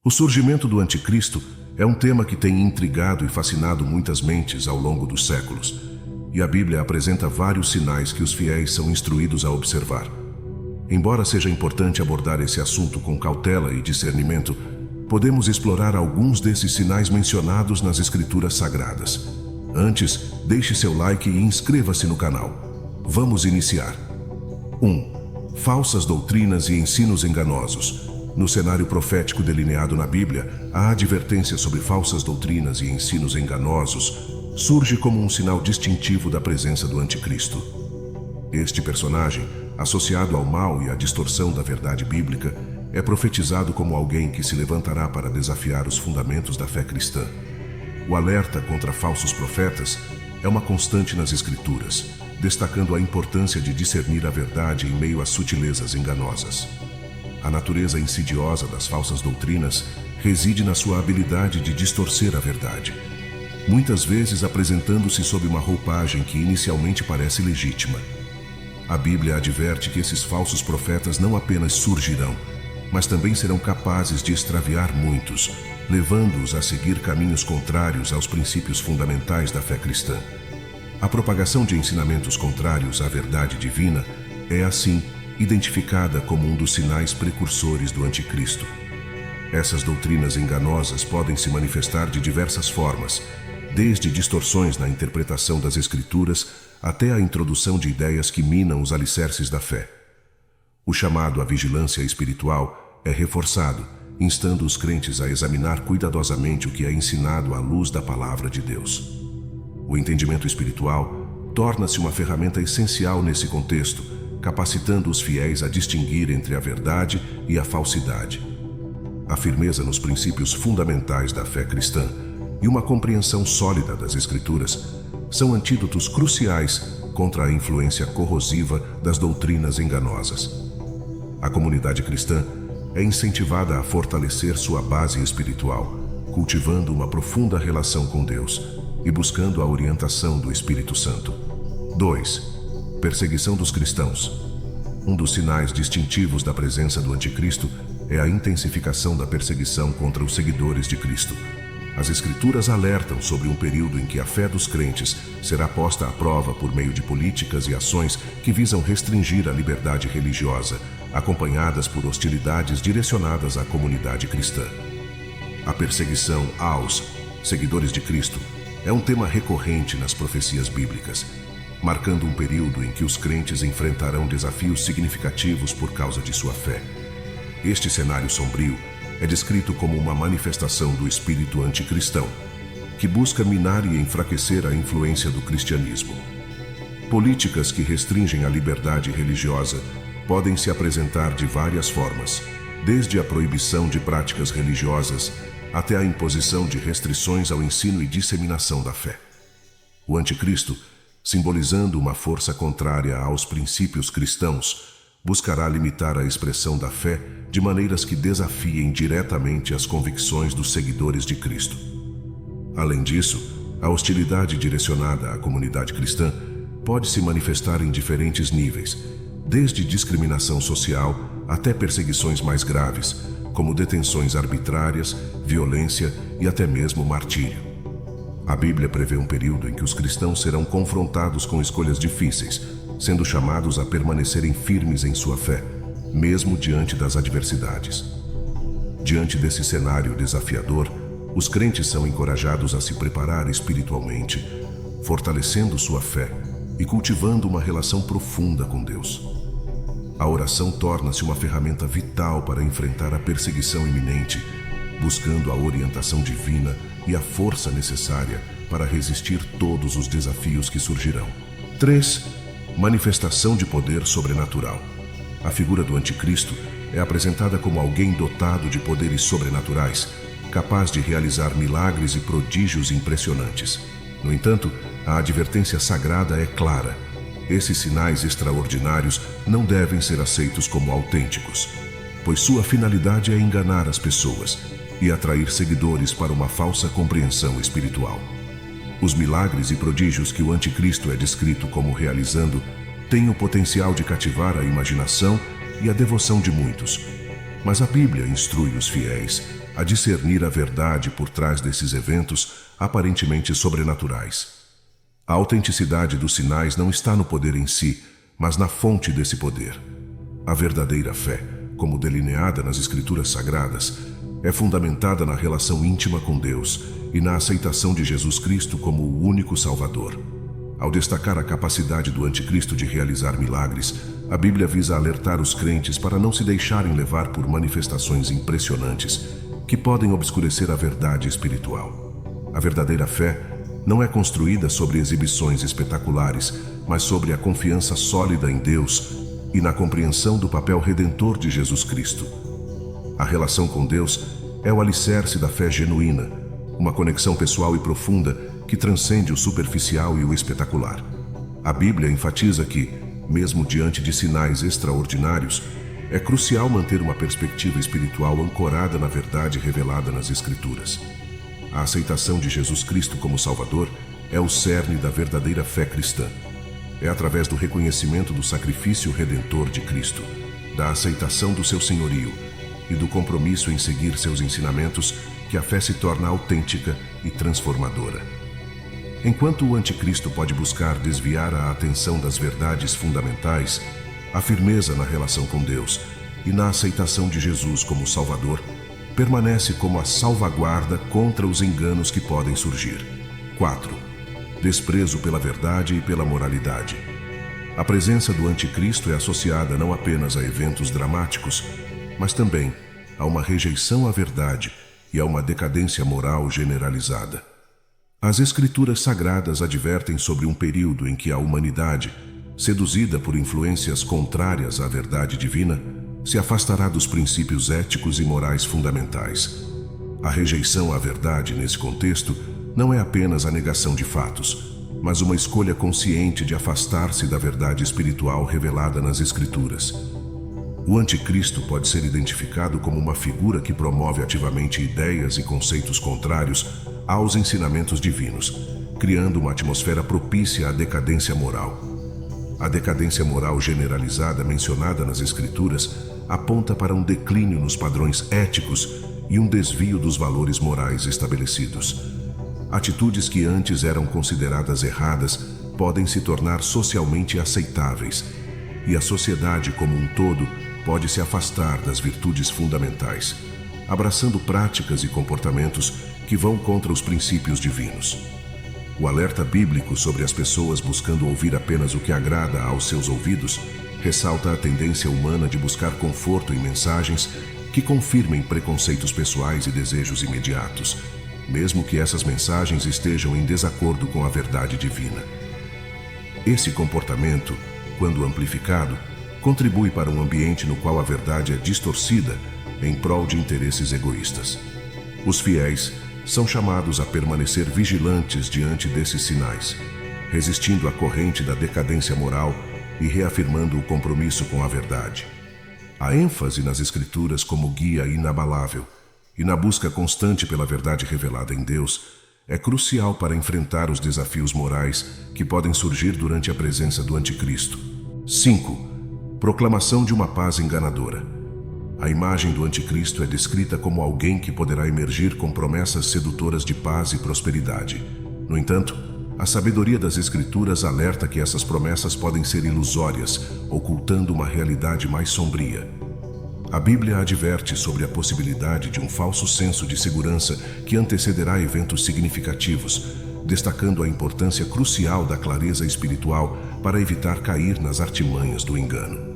O surgimento do anticristo é um tema que tem intrigado e fascinado muitas mentes ao longo dos séculos, e a Bíblia apresenta vários sinais que os fiéis são instruídos a observar. Embora seja importante abordar esse assunto com cautela e discernimento, podemos explorar alguns desses sinais mencionados nas Escrituras Sagradas. Antes, deixe seu like e inscreva-se no canal. Vamos iniciar. 1. Falsas doutrinas e ensinos enganosos. No cenário profético delineado na Bíblia, a advertência sobre falsas doutrinas e ensinos enganosos surge como um sinal distintivo da presença do anticristo. Este personagem, associado ao mal e à distorção da verdade bíblica, é profetizado como alguém que se levantará para desafiar os fundamentos da fé cristã. O alerta contra falsos profetas é uma constante nas Escrituras, destacando a importância de discernir a verdade em meio às sutilezas enganosas. A natureza insidiosa das falsas doutrinas reside na sua habilidade de distorcer a verdade, muitas vezes apresentando-se sob uma roupagem que inicialmente parece legítima. A Bíblia adverte que esses falsos profetas não apenas surgirão, mas também serão capazes de extraviar muitos, levando-os a seguir caminhos contrários aos princípios fundamentais da fé cristã. A propagação de ensinamentos contrários à verdade divina é, assim, identificada como um dos sinais precursores do anticristo. Essas doutrinas enganosas podem se manifestar de diversas formas, desde distorções na interpretação das Escrituras até a introdução de ideias que minam os alicerces da fé. O chamado à vigilância espiritual é reforçado, instando os crentes a examinar cuidadosamente o que é ensinado à luz da palavra de Deus. O entendimento espiritual torna-se uma ferramenta essencial nesse contexto, capacitando os fiéis a distinguir entre a verdade e a falsidade. A firmeza nos princípios fundamentais da fé cristã e uma compreensão sólida das Escrituras são antídotos cruciais contra a influência corrosiva das doutrinas enganosas. A comunidade cristã é incentivada a fortalecer sua base espiritual, cultivando uma profunda relação com Deus e buscando a orientação do Espírito Santo. 2. Perseguição dos cristãos. Um dos sinais distintivos da presença do anticristo é a intensificação da perseguição contra os seguidores de Cristo. As Escrituras alertam sobre um período em que a fé dos crentes será posta à prova por meio de políticas e ações que visam restringir a liberdade religiosa, acompanhadas por hostilidades direcionadas à comunidade cristã. A perseguição aos seguidores de Cristo é um tema recorrente nas profecias bíblicas, marcando um período em que os crentes enfrentarão desafios significativos por causa de sua fé. Este cenário sombrio é descrito como uma manifestação do espírito anticristão, que busca minar e enfraquecer a influência do cristianismo. Políticas que restringem a liberdade religiosa podem se apresentar de várias formas, desde a proibição de práticas religiosas até a imposição de restrições ao ensino e disseminação da fé. O anticristo, simbolizando uma força contrária aos princípios cristãos, buscará limitar a expressão da fé de maneiras que desafiem diretamente as convicções dos seguidores de Cristo. Além disso, a hostilidade direcionada à comunidade cristã pode se manifestar em diferentes níveis, desde discriminação social até perseguições mais graves, como detenções arbitrárias, violência e até mesmo martírio. A Bíblia prevê um período em que os cristãos serão confrontados com escolhas difíceis, sendo chamados a permanecerem firmes em sua fé, mesmo diante das adversidades. Diante desse cenário desafiador, os crentes são encorajados a se preparar espiritualmente, fortalecendo sua fé e cultivando uma relação profunda com Deus. A oração torna-se uma ferramenta vital para enfrentar a perseguição iminente, buscando a orientação divina e a força necessária para resistir todos os desafios que surgirão. 3. Manifestação de poder sobrenatural. A figura do anticristo é apresentada como alguém dotado de poderes sobrenaturais, capaz de realizar milagres e prodígios impressionantes. No entanto, a advertência sagrada é clara. Esses sinais extraordinários não devem ser aceitos como autênticos, pois sua finalidade é enganar as pessoas e atrair seguidores para uma falsa compreensão espiritual. Os milagres e prodígios que o anticristo é descrito como realizando têm o potencial de cativar a imaginação e a devoção de muitos, Mas a Bíblia instrui os fiéis a discernir a verdade por trás desses eventos aparentemente sobrenaturais. A autenticidade dos sinais não está no poder em si, mas na fonte desse poder. A verdadeira fé, como delineada nas Escrituras Sagradas, é fundamentada na relação íntima com Deus e na aceitação de Jesus Cristo como o único Salvador. Ao destacar a capacidade do anticristo de realizar milagres, a Bíblia visa alertar os crentes para não se deixarem levar por manifestações impressionantes que podem obscurecer a verdade espiritual. A verdadeira fé não é construída sobre exibições espetaculares, mas sobre a confiança sólida em Deus e na compreensão do papel redentor de Jesus Cristo. A relação com Deus é o alicerce da fé genuína, uma conexão pessoal e profunda que transcende o superficial e o espetacular. A Bíblia enfatiza que, mesmo diante de sinais extraordinários, é crucial manter uma perspectiva espiritual ancorada na verdade revelada nas Escrituras. A aceitação de Jesus Cristo como Salvador é o cerne da verdadeira fé cristã. É através do reconhecimento do sacrifício redentor de Cristo, da aceitação do seu senhorio e do compromisso em seguir seus ensinamentos que a fé se torna autêntica e transformadora. Enquanto o anticristo pode buscar desviar a atenção das verdades fundamentais, a firmeza na relação com Deus e na aceitação de Jesus como Salvador permanece como a salvaguarda contra os enganos que podem surgir. 4. Desprezo pela verdade e pela moralidade. A presença do anticristo é associada não apenas a eventos dramáticos, mas também a uma rejeição à verdade e a uma decadência moral generalizada. As Escrituras Sagradas advertem sobre um período em que a humanidade, seduzida por influências contrárias à verdade divina, se afastará dos princípios éticos e morais fundamentais. A rejeição à verdade nesse contexto não é apenas a negação de fatos, mas uma escolha consciente de afastar-se da verdade espiritual revelada nas Escrituras. O anticristo pode ser identificado como uma figura que promove ativamente ideias e conceitos contrários aos ensinamentos divinos, criando uma atmosfera propícia à decadência moral. A decadência moral generalizada mencionada nas Escrituras aponta para um declínio nos padrões éticos e um desvio dos valores morais estabelecidos. Atitudes que antes eram consideradas erradas podem se tornar socialmente aceitáveis, e a sociedade como um todo pode se afastar das virtudes fundamentais, abraçando práticas e comportamentos que vão contra os princípios divinos. O alerta bíblico sobre as pessoas buscando ouvir apenas o que agrada aos seus ouvidos ressalta a tendência humana de buscar conforto em mensagens que confirmem preconceitos pessoais e desejos imediatos, mesmo que essas mensagens estejam em desacordo com a verdade divina. Esse comportamento, quando amplificado, contribui para um ambiente no qual a verdade é distorcida em prol de interesses egoístas. Os fiéis são chamados a permanecer vigilantes diante desses sinais, resistindo à corrente da decadência moral e reafirmando o compromisso com a verdade. A ênfase nas Escrituras como guia inabalável e na busca constante pela verdade revelada em Deus é crucial para enfrentar os desafios morais que podem surgir durante a presença do anticristo. 5. Proclamação de uma paz enganadora. A imagem do anticristo é descrita como alguém que poderá emergir com promessas sedutoras de paz e prosperidade. No entanto, a sabedoria das Escrituras alerta que essas promessas podem ser ilusórias, ocultando uma realidade mais sombria. A Bíblia adverte sobre a possibilidade de um falso senso de segurança que antecederá eventos significativos, destacando a importância crucial da clareza espiritual para evitar cair nas artimanhas do engano.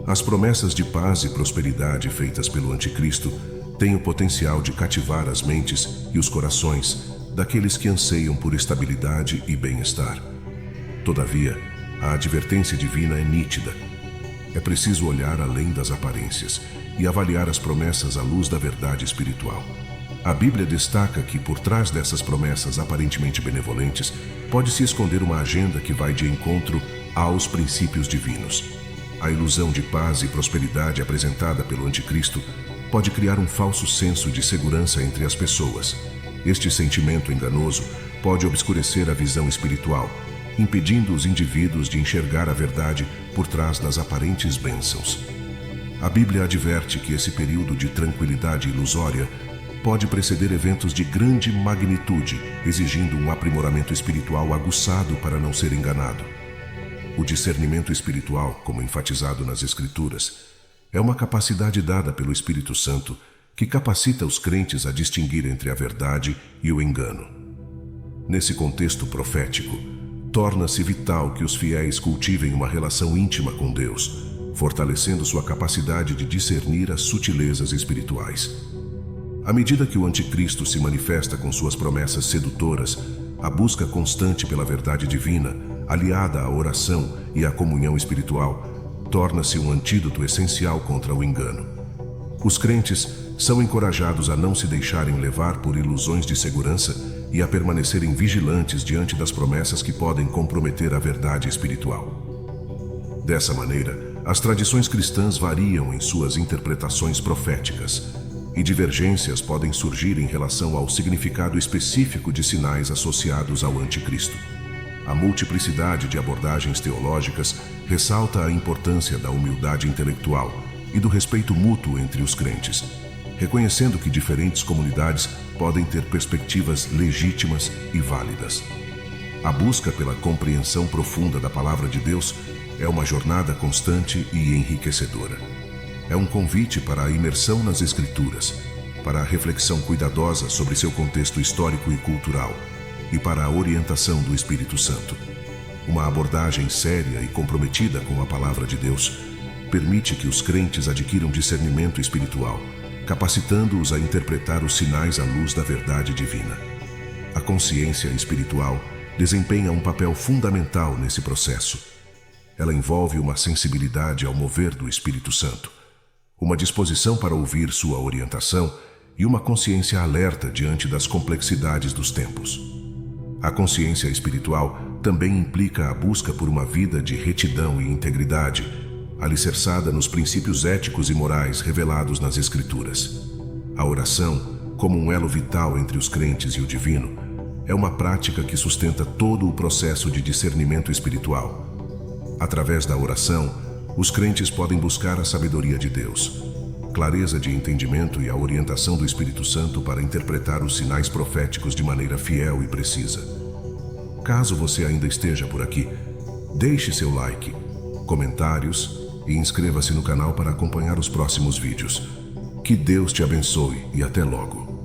As promessas de paz e prosperidade feitas pelo anticristo têm o potencial de cativar as mentes e os corações daqueles que anseiam por estabilidade e bem-estar. Todavia, a advertência divina é nítida. É preciso olhar além das aparências e avaliar as promessas à luz da verdade espiritual. A Bíblia destaca que, por trás dessas promessas aparentemente benevolentes, pode-se esconder uma agenda que vai de encontro aos princípios divinos. A ilusão de paz e prosperidade apresentada pelo anticristo pode criar um falso senso de segurança entre as pessoas. Este sentimento enganoso pode obscurecer a visão espiritual, impedindo os indivíduos de enxergar a verdade por trás das aparentes bênçãos. A Bíblia adverte que esse período de tranquilidade ilusória pode preceder eventos de grande magnitude, exigindo um aprimoramento espiritual aguçado para não ser enganado. O discernimento espiritual, como enfatizado nas Escrituras, é uma capacidade dada pelo Espírito Santo que capacita os crentes a distinguir entre a verdade e o engano. Nesse contexto profético, torna-se vital que os fiéis cultivem uma relação íntima com Deus, fortalecendo sua capacidade de discernir as sutilezas espirituais. À medida que o anticristo se manifesta com suas promessas sedutoras, a busca constante pela verdade divina, aliada à oração e à comunhão espiritual, torna-se um antídoto essencial contra o engano. Os crentes são encorajados a não se deixarem levar por ilusões de segurança e a permanecerem vigilantes diante das promessas que podem comprometer a verdade espiritual. Dessa maneira, as tradições cristãs variam em suas interpretações proféticas, e divergências podem surgir em relação ao significado específico de sinais associados ao anticristo. A multiplicidade de abordagens teológicas ressalta a importância da humildade intelectual e do respeito mútuo entre os crentes, reconhecendo que diferentes comunidades podem ter perspectivas legítimas e válidas. A busca pela compreensão profunda da palavra de Deus é uma jornada constante e enriquecedora. É um convite para a imersão nas Escrituras, para a reflexão cuidadosa sobre seu contexto histórico e cultural e para a orientação do Espírito Santo. Uma abordagem séria e comprometida com a palavra de Deus permite que os crentes adquiram discernimento espiritual, capacitando-os a interpretar os sinais à luz da verdade divina. A consciência espiritual desempenha um papel fundamental nesse processo. Ela envolve uma sensibilidade ao mover do Espírito Santo, uma disposição para ouvir sua orientação e uma consciência alerta diante das complexidades dos tempos. A consciência espiritual também implica a busca por uma vida de retidão e integridade, alicerçada nos princípios éticos e morais revelados nas Escrituras. A oração, como um elo vital entre os crentes e o divino, é uma prática que sustenta todo o processo de discernimento espiritual. Através da oração, os crentes podem buscar a sabedoria de Deus, clareza de entendimento e a orientação do Espírito Santo para interpretar os sinais proféticos de maneira fiel e precisa. Caso você ainda esteja por aqui, deixe seu like, comentários e inscreva-se no canal para acompanhar os próximos vídeos. Que Deus te abençoe e até logo!